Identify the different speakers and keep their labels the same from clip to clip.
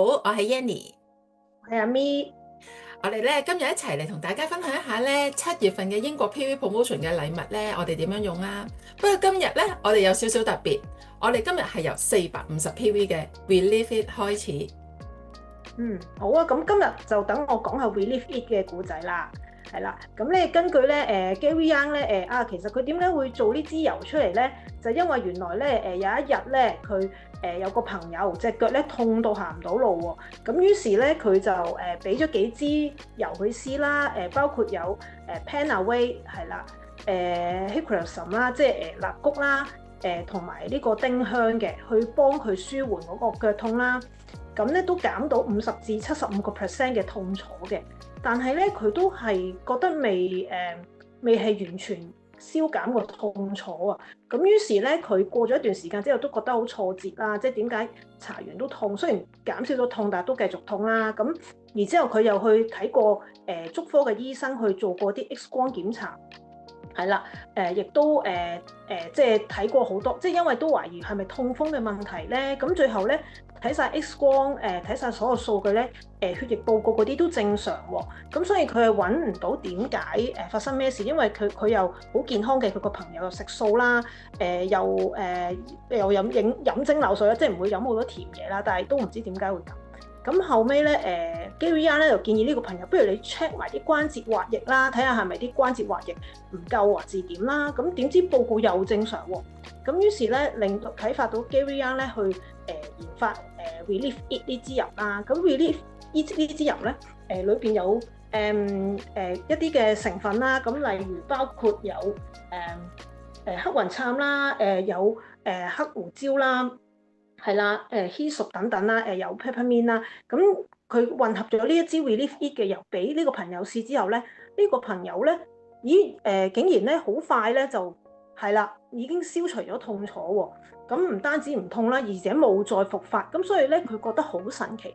Speaker 1: 我係 Yanny。
Speaker 2: 係阿咪。
Speaker 1: 我哋咧今日一齊嚟同大家分享一下咧7月份嘅英國 PV promotion 嘅禮物咧，我哋點樣用啦？不過今日咧，我哋有少少特別，我哋今日係由450 PV 嘅 Relive It 開始。
Speaker 2: 好啊，咁今日就等我講下 Relive It 嘅故仔啦。係啦，咁咧根據咧Gary Young 咧其實佢點解會做呢支油出嚟咧？就因為原來咧有一日咧佢有個朋友隻腳咧痛到行唔到路喎，咁於是咧佢就俾咗幾支油佢試啦，包括有Panaway 係啦，Hickory 啦，即係蠟菊啦，同埋呢個丁香嘅，去幫佢舒緩嗰個腳痛啦。咁咧都減到50至75% 嘅痛楚嘅，但係咧佢都係覺得未係完全消減個痛楚啊。咁於是咧佢過咗一段時間之後都覺得好挫折啦，即係點解搽完都痛，雖然減少咗痛，但係都繼續痛啦。咁然之後佢又去睇過觸科嘅醫生去做過啲 X 光檢查。係啦，亦都即係睇過好多，即係因為都懷疑係咪痛風嘅問題咧。咁最後咧睇晒 X 光，睇晒所有數據咧，血液報告嗰啲都正常喎。咁所以佢係揾唔到點解發生咩事，因為佢又好健康嘅，佢個朋友又食素啦，又飲蒸餾水啦，即係唔會飲好多甜嘢啦，但係都唔知點解會咁。咁後尾咧，Gary Young 咧就建議呢個朋友，不如你 check 埋啲關節滑液啦，睇下係咪啲關節滑液唔夠或是點啦。咁點知報告又正常喎。咁於是咧令到啟發到 Gary Young 咧去研發Relive It 呢支油啦。咁 Relive It 呢支油咧裏邊有一啲嘅成分啦。咁例如包括有黑雲杉啦，有黑胡椒啦。係啦，Hyssop 等等啦，有 peppermint 啦，咁佢混合咗呢一支 Relive It 嘅油俾呢個朋友試之後咧，呢個朋友咧，竟然咧好快咧就係啦，已經消除咗痛楚喎。咁唔單止唔痛啦，而且冇再復發，咁所以咧佢覺得好神奇。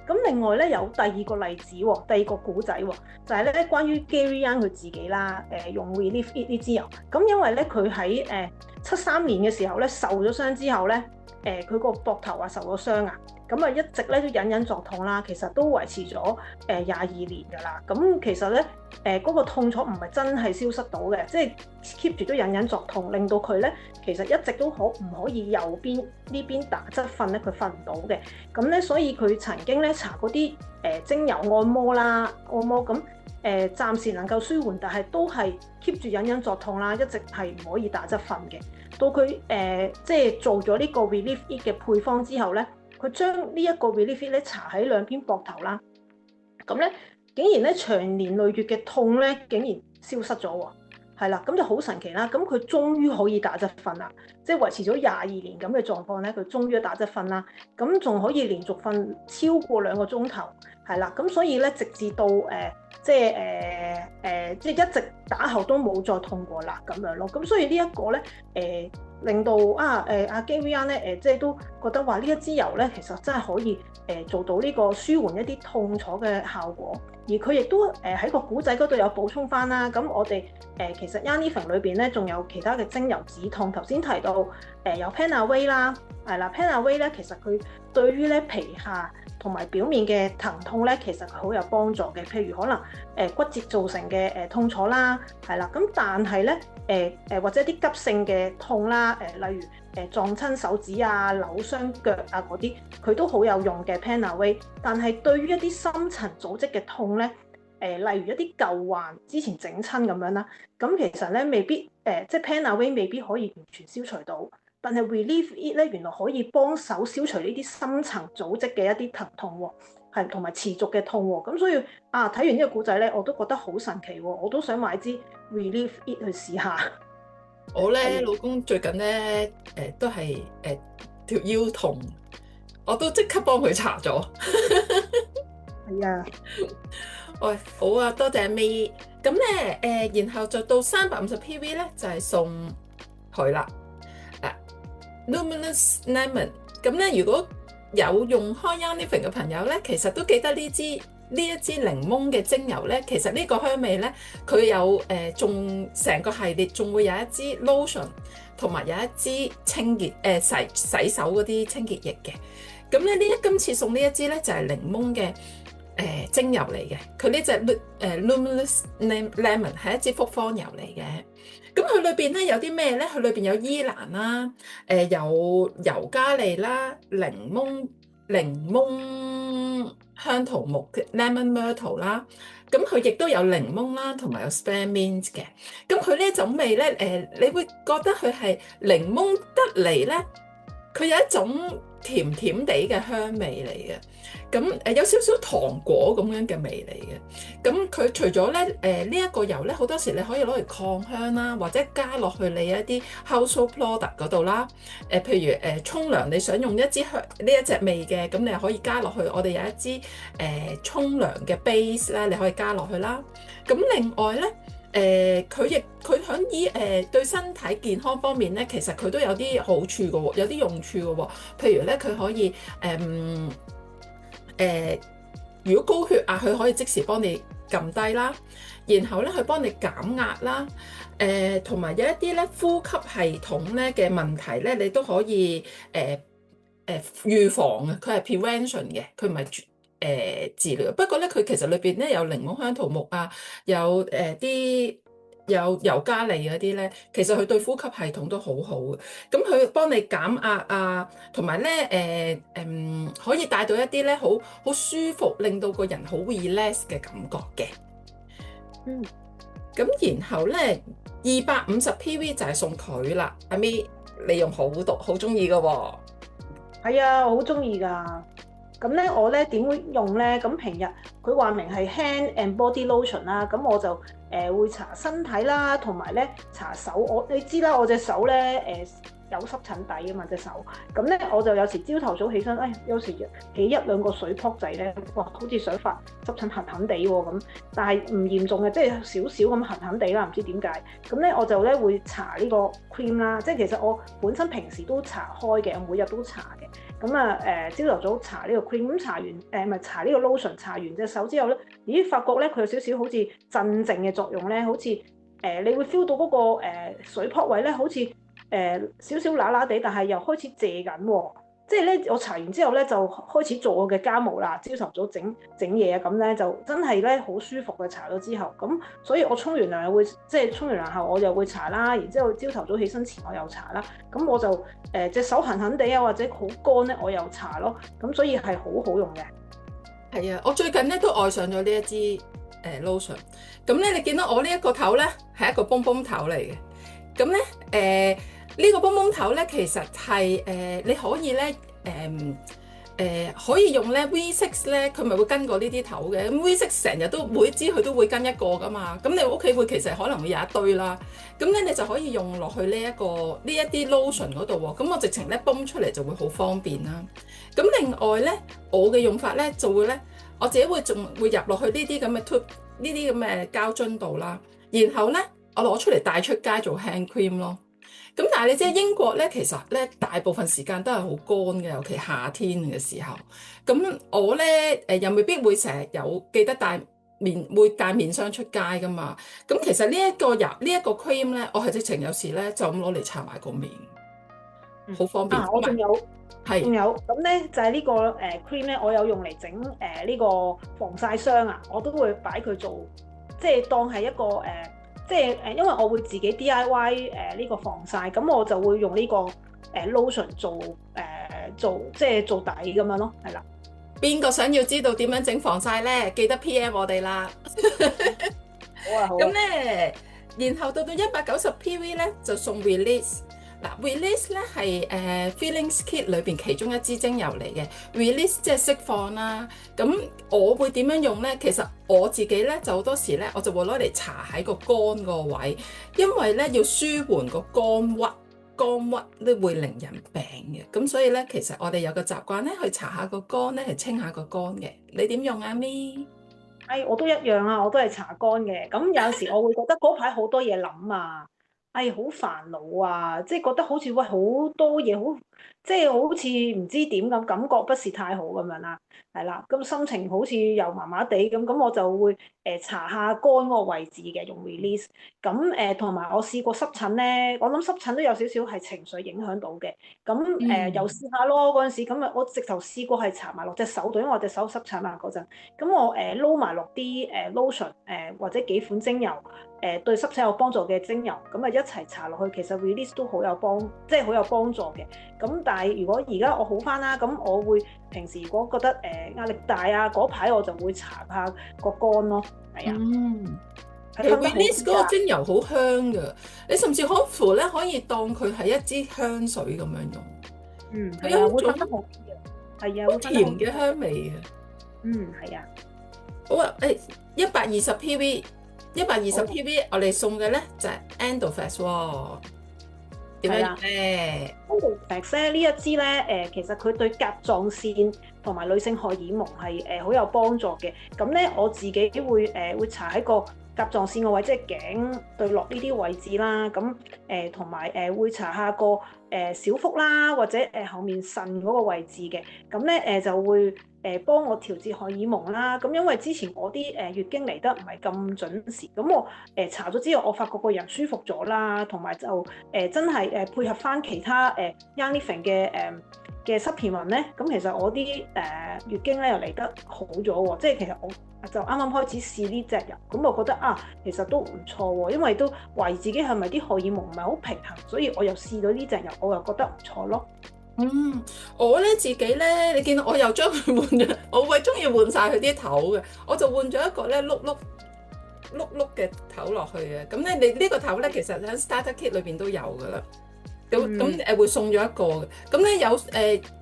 Speaker 2: 咁另外咧有第二個例子喎，第二個古仔喎，就係咧關於 Gary Young 佢自己啦，用 Relive It 呢支油。咁因為咧佢喺73年嘅時候咧受咗傷之後咧。佢個膊頭受咗傷啊，咁一直咧都隱隱作痛啦，其實都維持咗22年㗎啦。咁其實咧嗰個痛楚唔係真係消失到嘅，即係 keep 住都隱隱作痛，令到佢咧其實一直都唔可以右邊呢邊打側瞓咧，佢瞓唔到嘅。咁咧所以佢曾經咧搽嗰啲精油按摩啦，按摩咁暫時能夠舒緩，但係都係 keep 住隱隱作痛啦，一直係唔可以打側瞓嘅。到佢即係做咗呢個 Relive It 嘅配方之後咧，佢將呢一個 Relive It 咧搽喺兩邊膊頭啦，咁咧竟然咧長年累月嘅痛咧竟然消失咗喎，係啦，咁就好神奇啦。咁佢終於可以打側瞓啦，即係維持咗22年咁嘅狀況咧，佢終於打側瞓啦，咁仲可以連續瞓超過2個鐘頭，係啦，咁所以咧直至到即係一直打後都冇再痛過啦咁樣咯。咁所以呢一個咧令到阿 Gary Young 咧即係都覺得話呢一支油咧其實真係可以做到呢個舒緩一啲痛楚嘅效果。而佢亦都喺個古仔嗰度有補充翻啦。咁我哋其實 Yarnivon 裏邊咧仲有其他嘅精油止痛，頭先提到有 Panaway 啦，係啦 Panaway 咧其實佢對於咧皮下同埋表面嘅疼痛咧，其實好有幫助嘅。譬如可能骨折造成嘅痛楚啦，係啦。咁但係咧或者啲急性嘅痛啦，例如撞親手指啊、扭傷腳啊嗰啲，佢都好有用嘅 Panaway。但係對於一啲深層組織嘅痛咧，例如一啲舊患之前整親咁樣啦，咁其實咧未必即係 Panaway 未必可以完全消除到。但係 Relive It 咧，原來可以幫手消除呢啲深層組織嘅一啲疼痛喎，係同埋持續嘅痛喎。咁所以睇完呢個故仔咧，我都覺得好神奇喎，我都想買支 Relive It 去試下。
Speaker 1: 我咧老公最近咧都係條腰痛，我都即刻幫佢搽咗。
Speaker 2: 係啊，
Speaker 1: 喂，好啊，多謝 May。咁咧然後就到350 PV 咧，就係送佢啦。Luminous Lemon。咁咧，如果有用開 Yarnivon 嘅朋友咧，其實都記得呢一支檸檬嘅精油咧，其實呢個香味咧，佢有仲成個系列，仲會有一支 lotion 同埋有一支清潔洗手嗰啲清潔液嘅。咁咧今次送呢一支咧就係檸檬嘅精油嚟嘅，佢呢隻Luminous Lemon 係一支複方油嚟嘅。咁佢裏邊咧有啲咩咧？佢裏邊有依蘭啦，有尤加利啦，檸檬香桃木 Lemon Myrtle 啦。咁佢亦都有檸檬啦，同埋有 spearmint 嘅。咁佢呢一種味咧，你會覺得佢係檸檬得嚟咧，佢有一種甜甜地嘅香味嚟嘅。咁有少少糖果咁樣嘅味嚟嘅。咁佢除咗咧呢一個油咧，好多時你可以攞嚟擴香啦，或者加落去你一啲 household product 嗰度啦。譬如沖涼你想用一支香呢一隻味嘅，咁你又可以加落去。我哋有一支沖涼嘅 base 咧，你可以加落去啦。咁另外咧，佢喺對身體健康方面咧，其實佢都有啲好處嘅喎，有啲用處嘅喎。譬如咧，佢可以如果高血壓，佢可以即時幫你撳低啦。然後咧，佢幫你減壓啦。同埋有一啲咧呼吸系統咧嘅問題咧，你都可以預防嘅。佢係 prevention 嘅，佢唔係治療。不過咧，佢其實裏邊咧有檸檬香桃木啊，有尤加利嗰啲咧，其實佢對呼吸系統都好好嘅。咁佢幫你減壓啊，同埋咧可以帶到一啲咧好舒服，令到個人好 relax 嘅感覺嘅。
Speaker 2: 嗯。
Speaker 1: 咁然後咧250 PV 就係送佢啦，阿咪你用好中意嘅喎。
Speaker 2: 係啊，我好中意㗎。咁咧，我咧點會用咧？咁平日佢話明係 hand and body lotion 啦，咁我就會搽身體啦，同埋咧搽手。你知啦，我隻手咧有濕疹底啊嘛，隻手。咁咧我就有時朝頭早起身，有時起一兩個水泡仔咧，哇，好似想發濕疹痕痕地喎咁。但係唔嚴重嘅，即係少少咁痕痕地啦，唔知點解。咁咧我就咧會搽呢個 cream 啦，即係其實我本身平時都搽開嘅，我每日都搽嘅。咁啊朝頭早搽呢個 cream，咁搽完咪搽呢個 lotion，搽完隻手之後咧，咦發覺咧佢有少少好似鎮靜嘅作用咧，好似你會 feel 到嗰個水泡位咧，好似少少乸乸地，但係又開始謝緊喎。即係咧，我搽完之後咧，就開始做我嘅家務啦。朝頭早整嘢啊，咁咧就真係咧好舒服嘅。搽咗之後，咁所以我沖完涼又會，即係沖完涼後我又會搽啦。然之後朝頭早起身前我又搽啦。咁我就隻手痕痕地啊，或者好乾咧，我又搽咯。咁所以係好好用嘅。
Speaker 1: 係啊，我最近咧都愛上咗呢一支lotion。咁咧，你見到我呢一個頭咧係一個泵泵頭嚟嘅。咁咧呢個泵泵頭咧，其實係你可以咧可以用咧 V6 咧，佢咪會跟過呢啲頭嘅。咁 V6 成日都每支佢都會跟一個噶嘛。咁你屋企會其實可能會有一堆啦。咁咧你就可以用落去呢一啲 lotion 嗰度喎。咁我直情咧泵出嚟就會好方便啦。咁另外咧，我嘅用法咧就會咧，我自己仲會入落去呢啲咁嘅 tube 呢啲咁嘅膠樽度啦。然後咧，我攞出嚟帶出街做 hand cream 咯。咁但係你知英國咧，其實咧大部分時間都係好乾嘅，尤其夏天嘅時候。咁我咧又未必會成日記得會帶面霜出街噶嘛。咁其實呢一個cream 咧，我係直情有時咧就咁攞嚟搽埋個面，好方便。
Speaker 2: 我仲有咁咧就係呢個cream 咧，我有用嚟整呢個防曬霜啊，我都會擺佢做，即係當係一個即係因為我會自己 DIY 呢個防曬，咁我就會用呢個lotion 做即係做底咁樣咯，係啦。
Speaker 1: 邊個想要知道點樣整防曬咧？記得 PM 我哋啦。
Speaker 2: 好啊。
Speaker 1: 咁咧，然後到190 PV 咧就送 Release。嗱 ，Release 咧係Feelings Kit 裏邊其中一支精油嚟嘅。Release 即係釋放啦。咁我會點樣用咧？其實我自己咧就好多時咧，我就會攞嚟搽喺個肝個位，因為咧要舒緩個肝鬱都會令人病嘅。咁所以咧，其實我哋有個習慣咧，去搽下個肝咧，係清下個肝嘅。你點用啊咪？
Speaker 2: 我都一樣啊，我都係搽肝嘅。咁有時我會覺得嗰排好多嘢諗啊。哎好煩惱啊，即係覺得好似喂好多嘢好，即係好似唔知點咁，感覺不是太好咁樣啦，係啦，咁心情好似又麻麻地咁，咁我就會搽下肝嗰個位置嘅用 release，咁同埋我試過濕疹咧，我諗濕疹都有少少係情緒影響到嘅，咁又
Speaker 1: 嗯。
Speaker 2: 試下咯嗰陣時，咁啊我直頭試過係搽埋落隻手度，因為我隻手濕疹啊嗰陣，咁我撈埋落啲lotion 或者幾款精油。對濕疹有幫助嘅精油，咁啊一齊搽落去，其實 release 都好有幫，即係好有幫助嘅。咁但係如果而家我好翻啦，咁我會平時如果覺得壓力大啊，嗰排我就會搽下個肝咯，係啊，
Speaker 1: 嗯，其實
Speaker 2: 係瞓得好
Speaker 1: release 嗰個
Speaker 2: 啲㗎。
Speaker 1: 精油好香噶，你甚至可乎咧可以當佢係一支香水咁樣用，
Speaker 2: 嗯，
Speaker 1: 佢
Speaker 2: 係啊，會瞓
Speaker 1: 有一種
Speaker 2: 得好啲嘅，係啊，
Speaker 1: 好
Speaker 2: 會瞓得好啲。
Speaker 1: 甜嘅香味啊！
Speaker 2: 嗯，係啊，
Speaker 1: 好啊，120 PV，120
Speaker 2: 好，PV，
Speaker 1: 我哋送嘅咧就係 Endoflex 喎，點樣用
Speaker 2: 係啦。
Speaker 1: 咧？Endoflex
Speaker 2: 咧呢一支咧其實佢對甲狀腺同埋女性荷爾蒙係好有幫助嘅。咁咧我自己會搽喺個甲狀腺個位，即係頸對落呢啲位置啦。咁同埋會搽下個小腹啦，或者後面腎嗰個位置嘅。咁咧就會幫我調節荷爾蒙啦。咁因為之前我啲月經嚟得唔係咁準時，咁我搽咗之後，我發覺個人舒服咗啦，同埋就真係配合翻其他Young Living 嘅supplement咧，咁其實我啲月經咧又嚟得好咗喎，即係其實我就啱啱開始試呢隻油，咁我覺得啊，其實都唔錯喎，因為都懷疑自己係咪啲荷爾蒙唔係好平衡，所以我又試到呢隻油，我又覺得唔錯咯。
Speaker 1: 嗯，我咧自己咧，你見到我又將佢換咗，我會中意換晒佢啲頭嘅，我就換咗一個咧碌嘅頭落去嘅。咁咧，你呢個頭咧，其實喺 Starter Kit 裏邊都有噶啦。咁會送咗一個嘅。咁咧有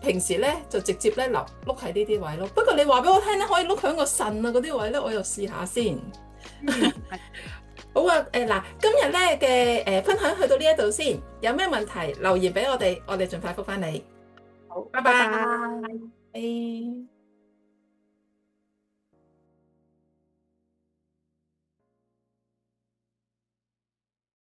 Speaker 1: 平時咧就直接咧碌喺呢啲位咯。不過你話俾我聽咧，可以碌響個腎啊嗰啲位咧，我又試下先。
Speaker 2: 係
Speaker 1: 好啊，嗱，今日咧嘅分享去到呢一度先，有咩問題留言俾我哋，我哋盡快覆返你。
Speaker 2: 好，
Speaker 1: 拜
Speaker 2: 拜
Speaker 1: 拜。
Speaker 2: 拜。